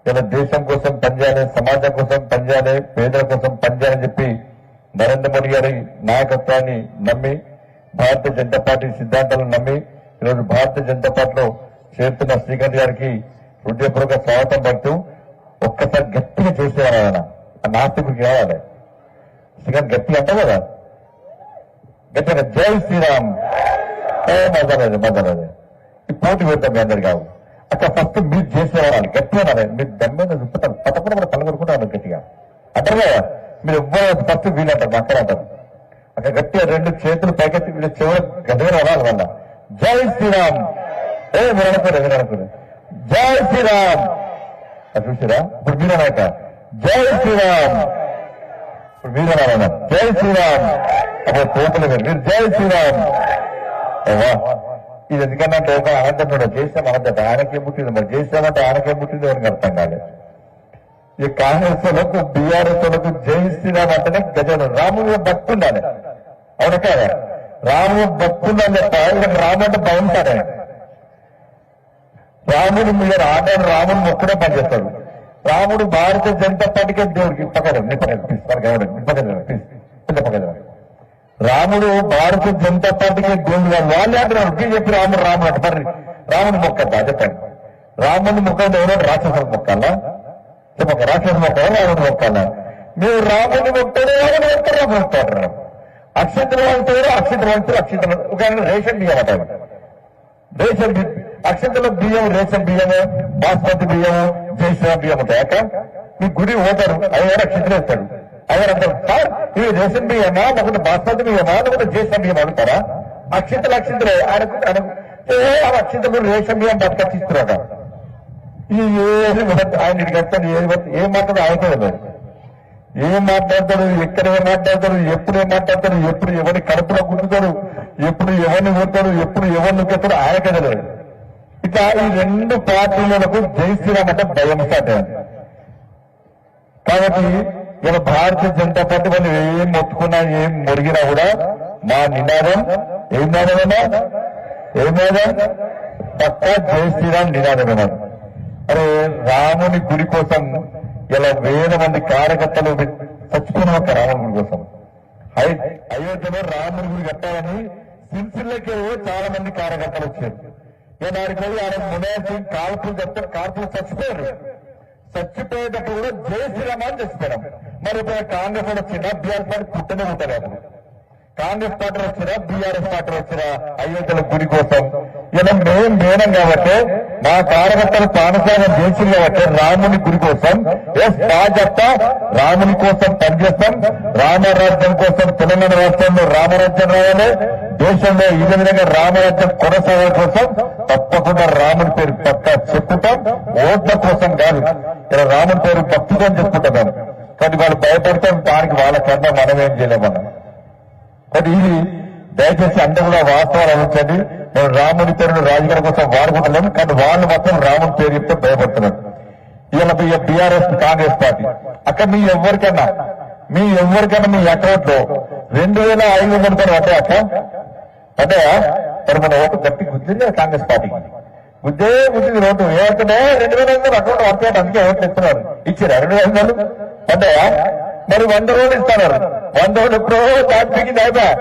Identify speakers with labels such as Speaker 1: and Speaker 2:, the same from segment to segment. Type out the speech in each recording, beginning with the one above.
Speaker 1: ఇలా దేశం కోసం పనిచేయాలి, సమాజం కోసం పనిచేయాలి, పేదల కోసం పనిచేయాలని చెప్పి నరేంద్ర మోడీ గారి నాయకత్వాన్ని నమ్మి భారతీయ జనతా పార్టీ సిద్ధాంతాలను నమ్మి ఈరోజు భారతీయ జనతా పార్టీలో చేరుతున్న శ్రీకాంత్ గారికి హృదయపూర్వక స్వాగతం పడుతూ ఒక్కసారి గట్టిగా చేసేవారు ఆయన ఆ నాస్తికుడికి కావాలి. శ్రీకాంత్ గట్టిగా అంటావు కదా, గట్టిగా జై శ్రీరామ్ మదరాదే ఈ పోటీ పెడతాం మీ అందరు కావు. అక్కడ ఫస్ట్ మీరు చేసేవాళ్ళు గట్టిగా మీరు దమ్మైన చూపుతారు పట్టకుండా కూడా పలగొట్టుకుంటారు గట్టిగా అంటారు కదా. మీరు ఎవ్వరు ఫస్ట్ వీళ్ళు అంటారు అక్కడ అంటారు. అక్కడ గట్టిగా రెండు చేతులు పైకెత్తి వీళ్ళు చివరి గదిగా రావాలి వల్ల జై శ్రీరామ్ మీరు అనుకోరు జై శ్రీరామ్ చూసారా. ఇప్పుడు మీరు అన్నాక జై శ్రీరామ్, ఇప్పుడు మీరు అన్నా జై శ్రీరామ్ అప్పుడు కోపలు మీరు జై శ్రీరామ్. ఇది ఎందుకన్నా ఒక అనంతరం చేసామంటే ఆయనకేం పుట్టింది, మరి చేసామంటే ఆయనకేం పుట్టింది ఎవరికి అర్థం కాలేదు. ఈ కాంగ్రెస్ వాళ్ళకు బీఆర్ఎస్ వాళ్ళకు జై శ్రీరామ్ అంటేనే గజ రాముడు భక్తి ఉండాలి. అవును కాదా, రాముడు భక్తి ఉండాలి తప్ప ఇక్కడ రాము అంటే బాగుంటాడే. రాముడు మీరు ఆడాడు, రాముడు ఒక్కడే పనిచేస్తాడు. రాముడు భారతీయ జనతా పార్టీకే దేవుడికి పక్కన రాముడు భారతీయ జనతా పార్టీకి దేవుడు కాదు. వాళ్ళే అంటున్నారు బీజేపీ రాముడు రాముడు అంటే మరి రాముడు మొక్కద్దా చెప్పండి. రాముడిని మొక్కలు ఎవరో రాక్షసులు మొక్కాలా చెప్పక, రాక్షస మొక్కలు రాముడు మొక్కాలా. మీరు రాముడిని మొక్కడే రాముడు మొక్కరు రాముడు మొక్కారు. అక్షంతలు వాడుతారు, అక్షంతలు వాడుతారు, అక్షంతలు ఒక రేషన్ బియ్యం అంటారు. రేషన్ అక్షంతలో బియ్యం, రేషన్ బియ్యము, బాస్మతి బియ్యము, జైశ్రామ్ బియ్యం ఉంటాయి. అక్క మీ గుడి ఓటారు అయ్యారు అక్షంతలు వేస్తాడు. అయ్యారు అంటారు సార్ ఇవి రేషన్ బియ్యమా లేకుంటే బాస్మతి బియ్యమా లేకుంటే జైశ్రామ్ బియ్యం అడుగుతారా. అక్షంతలు అక్షంతలే అక్షంతలు రేషన్ బియ్యం బతకచ్చిస్తున్నాడు. ఈ ఆయన కట్టాడు ఏం మాట్లాడు ఆయనకే లేదు. ఏం మాట్లాడతాడు, ఎక్కడ ఏం మాట్లాడతాడు, ఎప్పుడు ఏం మాట్లాడతాడు, ఎప్పుడు ఎవరిని కడుపులో గుంటుతాడు, ఎప్పుడు ఎవరిని కొడతాడు, ఎప్పుడు ఎవరిని నొక్కేస్తాడు ఆయనకే తెలియదు. ఇట్లా ఈ రెండు పార్టీలకు జై శ్రీరామ్ అంటే భయం స్టార్ట్ అయింది. కాబట్టి ఇలా భారతీయ జనతా పార్టీ వాళ్ళు ఏం మొత్తుకున్నా ఏం మురిగినా కూడా మా నినాదం ఏం నినాదమేనా ఏం నినాదం పక్కా జై శ్రీరామ్ నినాదమేనా. అరే రాముని గుడి కోసం ఇలా 1000 మంది కార్యకర్తలు చచ్చిపోయిన ఒక రాముని గుడి కోసం అయోధ్యలో రాముని గుడి కట్టాలని సిరిసిల్లకి చాలా మంది కార్యకర్తలు వచ్చారు. దానికి పోయి ఆయన మునాయర్ సింగ్ కాల్పులు చెప్తారు, కాల్పులు చచ్చిపోయారు. చచ్చిపోయేటప్పుడు కూడా జై శ్రీరామ్ అని చచ్చిపోయాం. మరి ఇప్పుడు కాంగ్రెస్ కూడా వచ్చినా బీఆర్ఎస్ పార్టీ పుట్టనే ఉంటారు. అప్పుడు కాంగ్రెస్ పార్టీ వచ్చినా బీఆర్ఎస్ పార్టీ వచ్చినా అయోధ్యల గుడి కోసం ఇలా మేము మేనం కాబట్టి మా కార్యకర్తలు ప్రాణత్యాగం చేసింది కాబట్టి రాముని గుడి కోసం భాజపా రాముని కోసం పనిచేస్తాం. రామరాజ్యం కోసం తెలంగాణ రాష్ట్రంలో రామరాజ్యం రావాలి, దేశంలో ఇదే విధంగా రామరాజ్యం కొనసాగడం కోసం తప్పకుండా రాముని పేరు పక్కా చెప్పుతాం. ఓట్ల కోసం కాదు, ఇలా రాముని పేరు భక్తితో చెప్పుకుంటున్నాం. కానీ వాళ్ళు భయపడతాం, దానికి వాళ్ళ కన్నా మనమేం చేయలేమన్నా. కానీ ఇది దయచేసి అందరూ కూడా వాస్తవాలు ఆలోచించండి. నేను రాముని పేరును రాజకీయాల కోసం వాడుకుంటున్నాను, కానీ వాళ్ళు మాత్రం రాముని పేరు చెప్తే భయపడుతున్నారు. ఇలా బీఆర్ఎస్ కాంగ్రెస్ పార్టీ అక్కడ మీ ఎవరికైనా మీ అకౌంట్ లో 2500 పడ్డాయి అక్క అంటే మరి మన ఓటు గట్టి గుద్దింది కాంగ్రెస్ పార్టీకి. గుద్దింది రోడ్డు ఏమంటే 2500 అకౌంట్ పడతాయి, అందుకే ఓట్లు ఇస్తున్నారు. ఇచ్చారా 2500 పడ్డాయా? మరి 100 రోజులు ఇస్తున్నారు. 100 రోజులు ఎప్పుడో దాటి పీకింది అయిపోయా.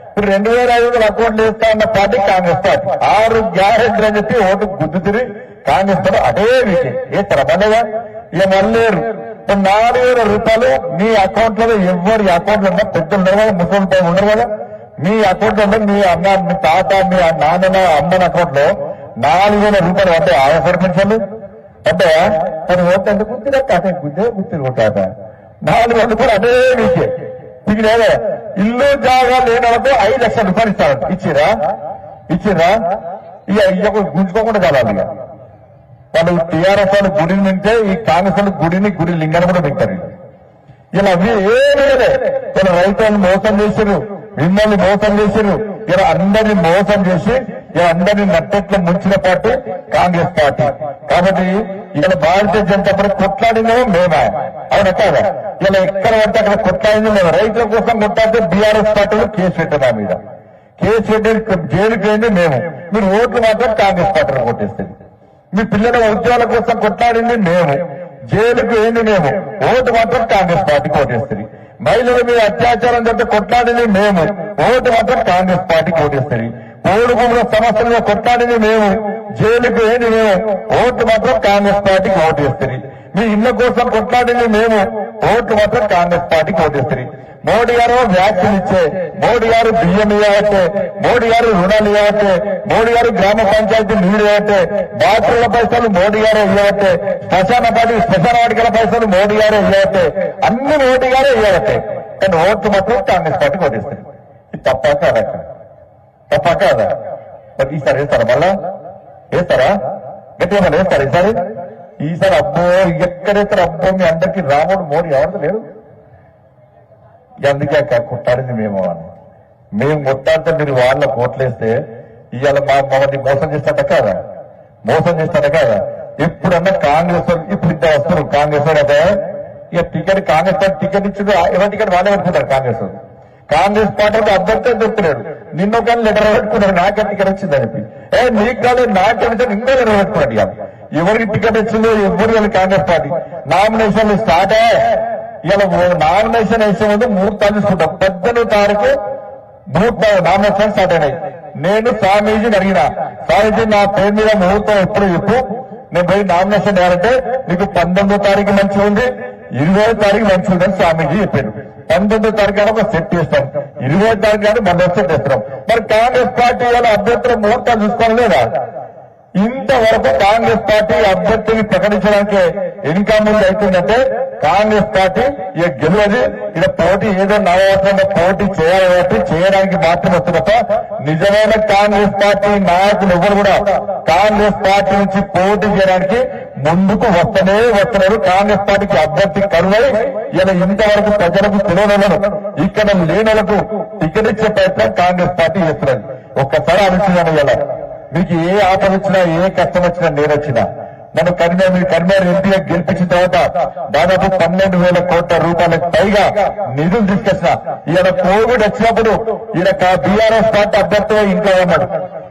Speaker 1: ఇప్పుడు 2500 అకౌంట్లు ఇస్తా ఉన్న పార్టీ కాంగ్రెస్ పార్టీ. 6 గ్యారెంటీ అని చెప్పి ఓటు గుద్దుతుంది కాంగ్రెస్ పార్టీ. అదే వీటి వేస్తారా పండుగ ఇక మళ్ళీరు 4000 రూపాయలు మీ అకౌంట్ లో ఎవరి అకౌంట్ లో ఉన్నా పెద్దలు ఉన్నారు కదా, ముసలి ఉండరు కదా, మీ అకౌంట్ లో మీ అమ్మ మీ తాత మీ నాన్న అమ్మని అకౌంట్ లో 4000 రూపాయలు అంటే ఆఫర్ పెన్షన్లు అంటే తను ఓటు ఎందుకు గుర్తులే కాక గుర్తులు కొట్టాక 400 రూపాయలు అదే మీకే దిగిలేదే. ఇల్లు జాగా లేని వాళ్ళకు 5 లక్షల రూపాయలు ఇస్తారు. ఇచ్చిరా ఇక గుంజుకోకుండా చాలాలి. ఇక వాళ్ళు టీఆర్ఎస్ వాళ్ళు గుడిని మింటే ఈ కాంగ్రెస్ వాళ్ళు గుడి లింగాన్ని కూడా మింటారు. ఇలా అవి ఏమీ లేదే. ఇలా రైతులను మోసం చేశారు, మిమ్మల్ని మోసం చేశారు, ఇలా అందరినీ మోసం చేసి ఇలా అందరినీ నట్టెట్లు ముంచిన పార్టీ కాంగ్రెస్ పార్టీ. కాబట్టి ఇలా భారతీయ జనతా పార్టీ కొట్లాడినేమో మేమే అవునా కాదా. ఇలా ఎక్కడ పడితే అక్కడ కొట్లాడింది మేము. రైతుల కోసం కొట్లాడితే బీఆర్ఎస్ పార్టీలో కేసు పెట్టిన మీద కేసు పెట్టి జైలుకి పోయింది మేము. మీరు ఓట్లు మాత్రం కాంగ్రెస్ పార్టీలో కొట్టేస్తుంది. మీ పిల్లల ఉద్యోగాల కోసం కొట్లాడింది మేము, జైలుకు ఏంది మేము, ఓటు మాత్రం కాంగ్రెస్ పార్టీకి ఓటేస్తుంది. మహిళల మీద అత్యాచారం జరిగితే కొట్లాడింది మేము, ఓటు మాత్రం కాంగ్రెస్ పార్టీకి ఓటేస్తుంది. పోడు భూముల సమస్యల మీద కొట్లాడింది మేము, జైలుకు ఏంది మేము, ఓటు మాత్రం కాంగ్రెస్ పార్టీకి ఓటేస్తుంది. మీ ఇళ్ల కోసం కొట్లాడింది మేము, ఓటు మాత్రం కాంగ్రెస్ పార్టీకి ఓటేస్తుంది. మోడీ గారు వ్యాక్సిన్ ఇచ్చే, మోడీ గారు బియ్యం ఇవ్వబట్టే, మోడీ గారు రుణాలు ఇవ్వబట్టే, మోడీ గారు గ్రామ పంచాయతీ నీళ్లు ఇవ్వబట్టే, బాత్రూమ్ల పైసలు మోడీ గారే ఇవ్వబట్టే, శ్మశాన వాటికల పైసలు మోడీ గారే ఇవ్వబట్టే, అన్ని మోడీ గారే ఇవ్వబట్టే. కానీ ఓట్లు మాత్రం కాంగ్రెస్ పార్టీకి ఓటేస్తారు. ఇది తప్ప కాదా? తప్ప కాదా? మరి ఈసారి వేస్తారా? మళ్ళా వేస్తారా? గట్టిగా మళ్ళీ వేస్తారా ఈసారి? ఈసారి అబ్బో ఎక్కడేస్తారు? అబ్బో మీ అందరికీ రాముడు మోడీ ఎవరు లేరు. అందుకే కొట్టాడింది మేము అని. మేము కొట్టాడితే మీరు వాళ్ళ కోట్లేస్తే ఇవాళ మమ్మల్ని మోసం చేస్తాట కాదా? మోసం చేస్తాట కాదా? ఎప్పుడన్నా కాంగ్రెస్ ఇప్పుడు ఇంత వస్తారు కాంగ్రెస్ అయితే ఇక టికెట్ కాంగ్రెస్ పార్టీ టికెట్ ఇచ్చింది, ఎవరి టికెట్ వాళ్ళే పెట్టుకుంటారు. కాంగ్రెస్ పార్టీకి అభ్యర్థి దొరుకుతున్నాడు. నిన్న ఒక లెటర్ పెట్టుకున్నాడు, నాకే టికెట్ వచ్చిందని చెప్పి. నీకు కాదు నాకే ఇంకో లెటర్ పెట్టుకున్నాడు. ఇక ఎవరికి టికెట్ వచ్చిందో ఎవరు కానీ కాంగ్రెస్ పార్టీ నామినేషన్లు స్టార్ట్ అయ్యా. ఇలా నామినేషన్ వేసే ముందు ముహూర్తాలు తీసుకుంటాం. 18వ తారీఖు నామినేషన్ స్టార్ట్ అయినాయి. నేను స్వామీజీని అడిగిన, స్వామీజీ నా పేరు మీద ముహూర్తం ఎప్పుడు చెప్పు, నేను పోయి నామినేషన్ వేయాలంటే నీకు 19వ తారీఖు మంచిగా ఉంది, 20వ తారీఖు మంచిగా ఉందని స్వామీజీ చెప్పారు. 19వ తారీఖు ఒక సెట్ చేస్తాం, 20వ తారీఖు కానీ మళ్ళీ సెట్ చేస్తున్నాం. మరి కాంగ్రెస్ పార్టీ వాళ్ళ అభ్యర్థుల ముహూర్తాలు చూసుకోవాలి లేదా? ఇంతవరకు కాంగ్రెస్ పార్టీ అభ్యర్థిని ప్రకటించడానికి ఇంకా ముందు అవుతుందంటే కాంగ్రెస్ పార్టీ ఇక గెలవది. ఇక పోటీ ఏదో నవవసరంగా పోటీ చేయడానికి మాత్రం వస్తుంది తప్ప నిజమైన కాంగ్రెస్ పార్టీ నాయకులు ఎవరు కూడా కాంగ్రెస్ పార్టీ నుంచి పోటీ చేయడానికి ముందుకు వస్తున్నారు. కాంగ్రెస్ పార్టీకి అభ్యర్థి కరువై ఇలా ఇంతవరకు ప్రజలకు తెలియని ఇక్కడ లేనులకు టికెట్ ఇచ్చే ప్రయత్నం కాంగ్రెస్ పార్టీ చేస్తున్నది. ఒక్కసారి ఆలోచించాను. ఇలా మీకు ఏ ఆపద వచ్చినా ఏ కష్టం వచ్చినా నేనొచ్చినా నన్ను కరీంనగర్ ఎంపీగా గెలిపించిన తర్వాత దాదాపు 12,000 కోట్ల రూపాయలకు పైగా నిధులు తీసుకొచ్చిన. ఈయన కోవిడ్ వచ్చినప్పుడు ఈయన బీఆర్ఎస్ పార్టీ అభ్యర్థిగా ఇంట్లో ఉన్నాడు.